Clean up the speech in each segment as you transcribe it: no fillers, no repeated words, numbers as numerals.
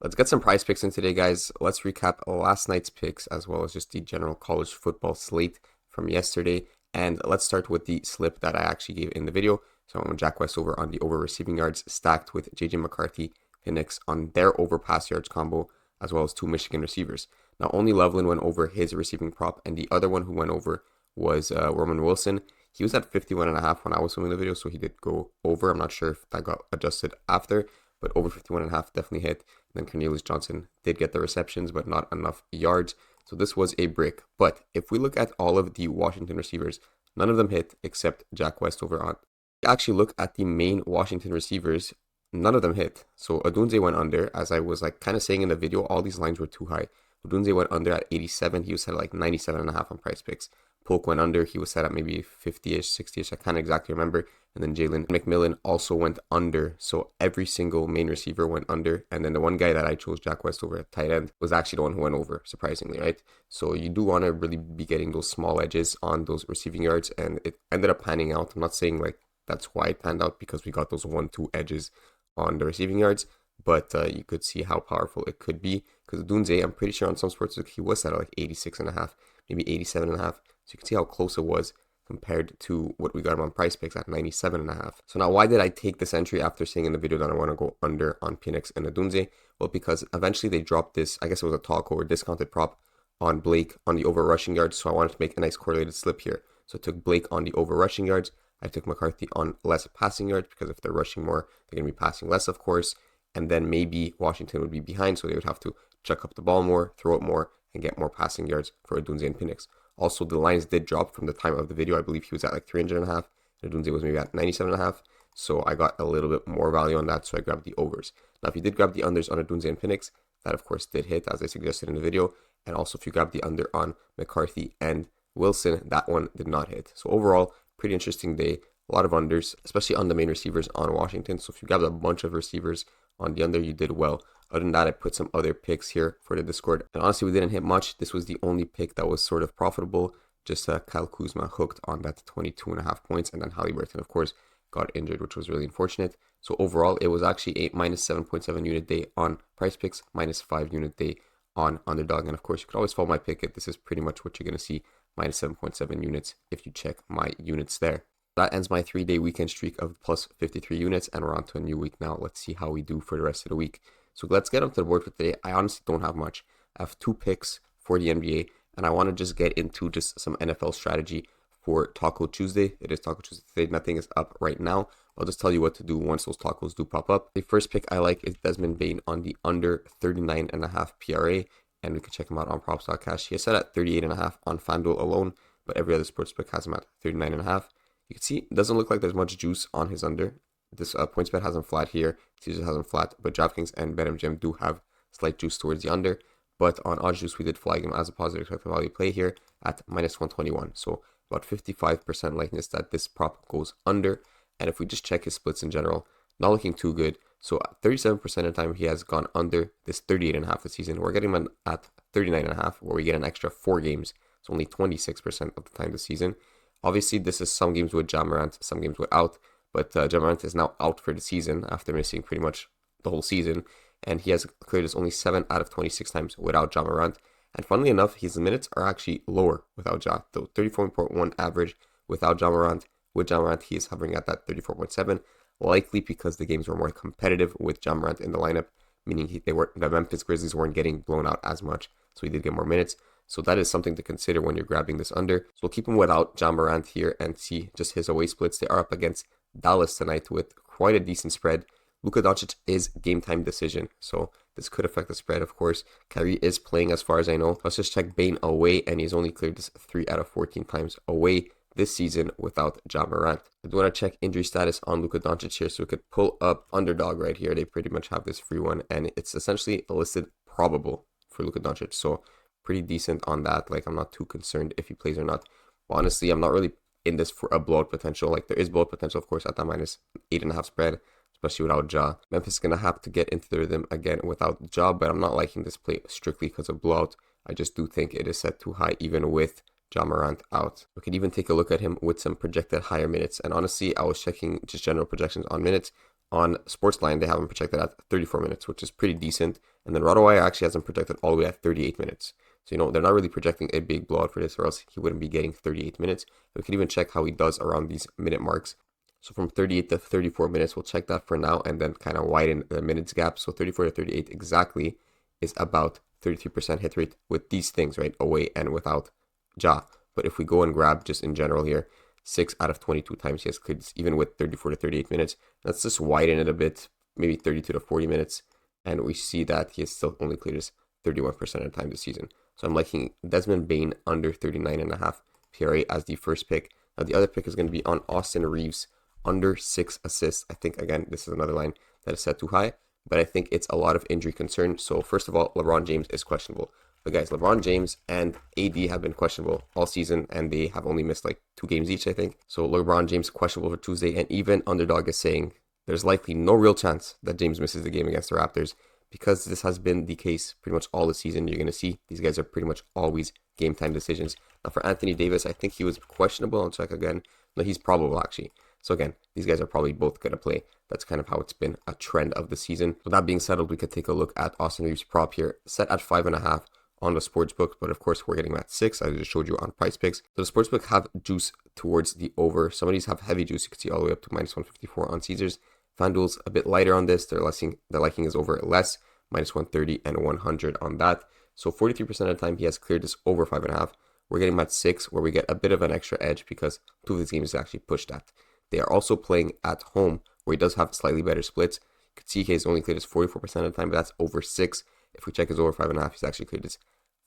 Let's get some prize picks in today, guys. Let's recap last night's picks as well as just the general college football slate from yesterday. And let's start with the slip that I actually gave in the video. So I'm on Jack West over on the over receiving yards stacked with JJ McCarthy, Penix on their over pass yards combo, as well as two Michigan receivers. Now, only Loveland went over his receiving prop, and the other one who went over was Roman Wilson. He was at 51.5 when I was filming the video, so he did go over. I'm not sure if that got adjusted after, but over 51.5 definitely hit. Then Cornelius Johnson did get the receptions, but not enough yards. So this was a brick. But if we look at all of the Washington receivers, none of them hit except Jack West over on. If you actually look at the main Washington receivers, none of them hit. So Odunze went under, as I was like kind of saying in the video, all these lines were too high. Odunze went under at 87. He was set at like 97.5 on price picks. Polk went under. He was set at maybe 50-ish, 60-ish. I can't exactly remember. And then Jalen McMillan also went under. So every single main receiver went under. And then the one guy that I chose, Jack West, over at tight end, was actually the one who went over, surprisingly, right? So you do want to really be getting those small edges on those receiving yards. And it ended up panning out. I'm not saying like that's why it panned out because we got those 1-2 edges on the receiving yards. But you could see how powerful it could be. Because Dunze, I'm pretty sure on some sportsbook, he was set at like 86.5, maybe 87.5. So you can see how close it was compared to what we got him on price picks at 97.5. So now why did I take this entry after saying in the video that I want to go under on Penix and Odunze? Well, because eventually they dropped this, I guess it was a talk or discounted prop on Blake on the over rushing yards. So I wanted to make a nice correlated slip here. So I took Blake on the over rushing yards. I took McCarthy on less passing yards because if they're rushing more, they're going to be passing less, of course. And then maybe Washington would be behind, so they would have to chuck up the ball more, throw it more, and get more passing yards for Odunze and Penix. Also, the lines did drop from the time of the video. I believe he was at like 300.5, and Odunze was maybe at 97.5. So I got a little bit more value on that, so I grabbed the overs. Now, if you did grab the unders on Odunze and Penix, that of course did hit, as I suggested in the video. And also, if you grab the under on McCarthy and Wilson, that one did not hit. So overall, pretty interesting day. A lot of unders, especially on the main receivers on Washington. So if you grabbed a bunch of receivers on the under, you did well. Other than that, I put some other picks here for the Discord. And honestly, we didn't hit much. This was the only pick that was sort of profitable. Just Kyle Kuzma hooked on that 22.5 points. And then Halliburton, of course, got injured, which was really unfortunate. So overall, it was actually a minus 7.7 unit day on price picks, minus 5 unit day on underdog. And of course, you could always follow my pick. This is pretty much what you're going to see, minus 7.7 units if you check my units there. That ends my 3-day weekend streak of plus 53 units, and we're on to a new week now. Let's see how we do for the rest of the week. So let's get onto the board for today. I honestly don't have much. I have 2 picks for the NBA, and I want to just get into just some NFL strategy for Taco Tuesday. It is Taco Tuesday today. Nothing is up right now. I'll just tell you what to do once those tacos do pop up. The first pick I like is Desmond Bain on the under 39.5 PRA, and we can check him out on props.cash. He is set at 38.5 on FanDuel alone, but every other sportsbook has him at 39.5. You can see it doesn't look like there's much juice on his under. This PointsBet has him flat here. Caesars has him flat, but DraftKings and BetMGM do have slight juice towards the under. But on OddsJuice, we did flag him as a positive expected value play here at minus 121. So about 55% likeness that this prop goes under. And if we just check his splits in general, not looking too good. So 37% of the time he has gone under this 38.5 this season. We're getting him at 39.5, where we get an extra 4 games. It's only 26% of the time this season. Obviously, this is some games with Ja Morant, some games without, but Ja Morant is now out for the season after missing pretty much the whole season, and he has cleared this only 7 out of 26 times without Ja Morant. And funnily enough, his minutes are actually lower without Ja, though 34.1 average without Ja Morant. With Ja Morant, he is hovering at that 34.7, likely because the games were more competitive with Ja Morant in the lineup, meaning the Memphis Grizzlies weren't getting blown out as much, so he did get more minutes. So that is something to consider when you're grabbing this under. So we'll keep him without Ja Morant here and see just his away splits. They are up against Dallas tonight with quite a decent spread. Luka Doncic is game time decision, so this could affect the spread, of course. Kyrie is playing as far as I know. Let's just check Bane away, and he's only cleared this 3 out of 14 times away this season without Ja Morant. I do want to check injury status on Luka Doncic here, so we could pull up underdog right here. They pretty much have this free one, and it's essentially listed probable for Luka Doncic. So pretty decent on that. Like, I'm not too concerned if he plays or not. But honestly, I'm not really in this for a blowout potential. Like, there is blowout potential, of course, at that minus 8.5 spread, especially without Ja. Memphis is going to have to get into the rhythm again without Ja, but I'm not liking this play strictly because of blowout. I just do think it is set too high even with Ja Morant out. We could even take a look at him with some projected higher minutes. And honestly, I was checking just general projections on minutes. On Sportsline, they have him projected at 34 minutes, which is pretty decent. And then RotoWire actually has him projected all the way at 38 minutes. So, they're not really projecting a big blowout for this, or else he wouldn't be getting 38 minutes. We can even check how he does around these minute marks. So from 38 to 34 minutes, we'll check that for now and then kind of widen the minutes gap. So 34 to 38 exactly is about 33% hit rate with these things, right? Away and without Ja. But if we go and grab just in general here, 6 out of 22 times he has cleared this, even with 34 to 38 minutes. Let's just widen it a bit, maybe 32 to 40 minutes. And we see that he has still only cleared this 31% of the time this season. So I'm liking Desmond Bane under 39.5 PRA as the first pick. Now the other pick is going to be on Austin Reeves under 6 assists. I think, again, this is another line that is set too high, but I think it's a lot of injury concern. So first of all, LeBron James is questionable. But guys, LeBron James and AD have been questionable all season, and they have only missed like 2 games each, I think. So LeBron James questionable for Tuesday, and even Underdog is saying there's likely no real chance that James misses the game against the Raptors. Because this has been the case pretty much all the season, you're going to see these guys are pretty much always game time decisions. Now for Anthony Davis, I think he was questionable. I'll check again. No, he's probable actually. So again, these guys are probably both going to play. That's kind of how it's been a trend of the season. With that being settled, we could take a look at Austin Reeves prop here, set at 5.5 on the sportsbook, but of course we're getting him at 6. I just showed you on Prizepicks. So the sportsbook have juice towards the over. Some of these have heavy juice. You can see all the way up to minus 154 on Caesars. FanDuel's a bit lighter on this. Their liking is over less, minus 130 and 100 on that. So 43% of the time he has cleared this over 5.5. We're getting him at 6, where we get a bit of an extra edge because 2 of his games actually pushed that. They are also playing at home, where he does have slightly better splits. You can see he has only cleared this 44% of the time, but that's over 6. If we check his over 5.5, he's actually cleared this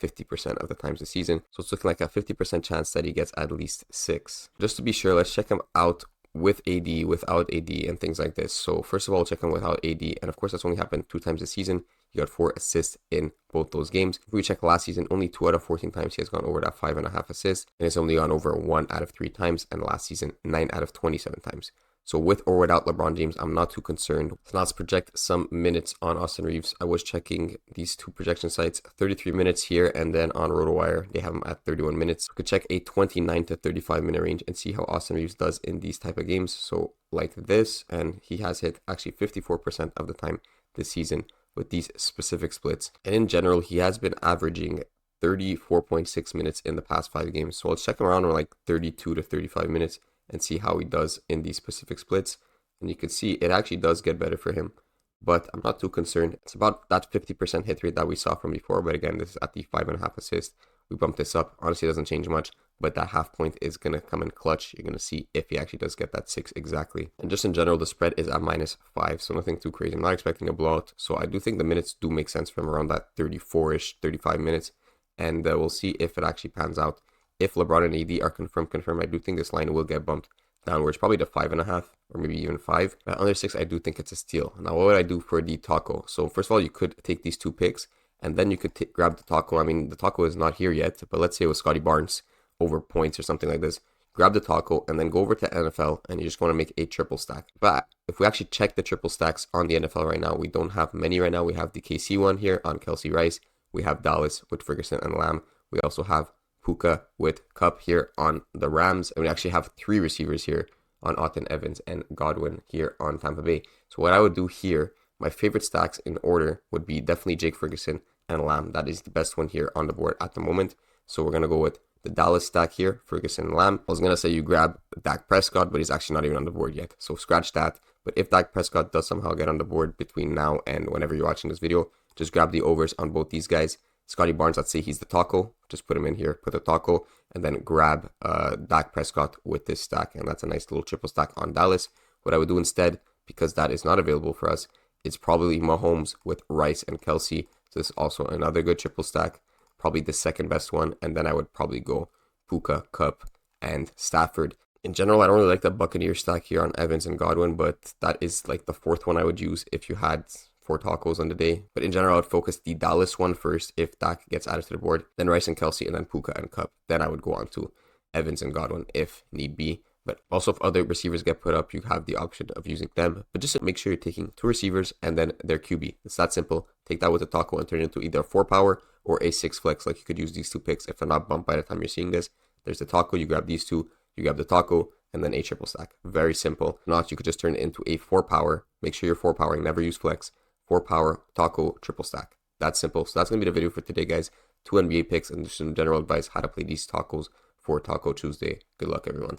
50% of the times this season. So it's looking like a 50% chance that he gets at least 6. Just to be sure, let's check him out with AD, without AD, and things like this. So first of all, check him without AD, and of course that's only happened 2 times this season. He got 4 assists in both those games. If we check last season, only 2 out of 14 times he has gone over that 5.5 assists, and it's only gone over 1 out of 3 times, and last season 9 out of 27 times. So with or without LeBron James, I'm not too concerned. So now let's project some minutes on Austin Reeves. I was checking these 2 projection sites, 33 minutes here, and then on RotoWire, they have him at 31 minutes. We could check a 29 to 35 minute range and see how Austin Reeves does in these type of games. So like this, and he has hit actually 54% of the time this season with these specific splits. And in general, he has been averaging 34.6 minutes in the past 5 games. So let's check him around for like 32 to 35 minutes and see how he does in these specific splits. And you can see it actually does get better for him, but I'm not too concerned. It's about that 50% hit rate that we saw from before, but again, this is at the 5.5 assist. We bumped this up. Honestly, it doesn't change much, but that half point is going to come in clutch. You're going to see if he actually does get that 6 exactly. And just in general, the spread is at -5, so nothing too crazy. I'm not expecting a blowout, so I do think the minutes do make sense for him around that 34-ish, 35 minutes, and we'll see if it actually pans out. If LeBron and AD are confirmed, I do think this line will get bumped downwards, probably to 5.5 or maybe even 5. But under 6, I do think it's a steal. Now, what would I do for the taco? So first of all, you could take these 2 picks, and then you could grab the taco. I mean, the taco is not here yet, but let's say it was Scotty Barnes over points or something like this. Grab the taco and then go over to NFL, and you just want to make a triple stack. But if we actually check the triple stacks on the NFL right now, we don't have many right now. We have the KC one here on Kelsey Rice. We have Dallas with Ferguson and Lamb. We also have Puka with Cup here on the Rams. And we actually have 3 receivers here on Otton, Evans, and Godwin here on Tampa Bay. So what I would do here, my favorite stacks in order would be definitely Jake Ferguson and Lamb. That is the best one here on the board at the moment. So we're going to go with the Dallas stack here, Ferguson and Lamb. I was going to say you grab Dak Prescott, but he's actually not even on the board yet. So scratch that. But if Dak Prescott does somehow get on the board between now and whenever you're watching this video, just grab the overs on both these guys. Scotty Barnes, let's say he's the taco. Just put him in here, put the taco, and then grab Dak Prescott with this stack. And that's a nice little triple stack on Dallas. What I would do instead, because that is not available for us, is probably Mahomes with Rice and Kelsey. So this is also another good triple stack, probably the second best one. And then I would probably go Puka, Cup, and Stafford. In general, I don't really like the Buccaneer stack here on Evans and Godwin, but that is like the 4th one I would use if you had 4 tacos on the day. But in general, I would focus the Dallas one first if Dak gets added to the board, then Rice and Kelsey, and then Puka and Cup. Then I would go on to Evans and Godwin if need be. But also if other receivers get put up, you have the option of using them. But just make sure you're taking 2 receivers and then their QB. It's that simple. Take that with a taco and turn it into either a 4 power or a 6 flex. Like you could use these 2 picks if they're not bumped by the time you're seeing this. There's the taco, you grab these 2, you grab the taco, and then a triple stack. Very simple. Not, you could just turn it into a 4 power. Make sure you're 4 powering, never use flex. 4 power, taco, triple stack. That's simple. So that's going to be the video for today, guys. 2 NBA picks and some general advice how to play these tacos for Taco Tuesday. Good luck, everyone.